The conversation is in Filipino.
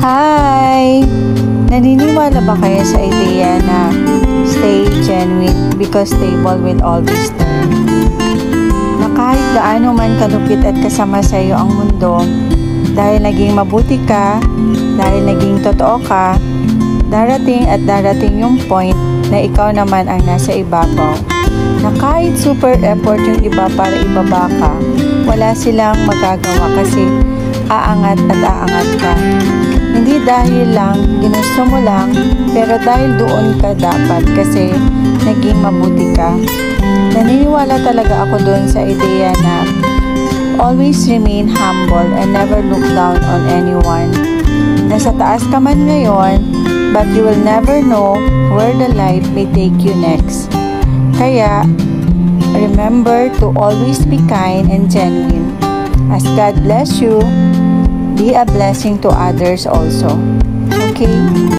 Hi! Naniniwala ba kayo sa idea na stay genuine because stable will always turn? Na kahit gaano man kalupit at kasama sa iyo ang mundo, dahil naging mabuti ka, dahil naging totoo ka, darating at darating yung point na ikaw naman ang nasa ibabaw. Na kahit super effort yung iba para ibaba ka, wala silang magagawa kasi aangat at aangat ka. Hindi dahil lang ginusto mo lang, pero dahil doon ka dapat kasi naging mabuti ka. Naniniwala talaga ako doon sa ideya na always remain humble and never look down on anyone. Nasa taas ka man ngayon, but you will never know where the life may take you next. Kaya, remember to always be kind and genuine. As God bless you, be a blessing to others also. Okay?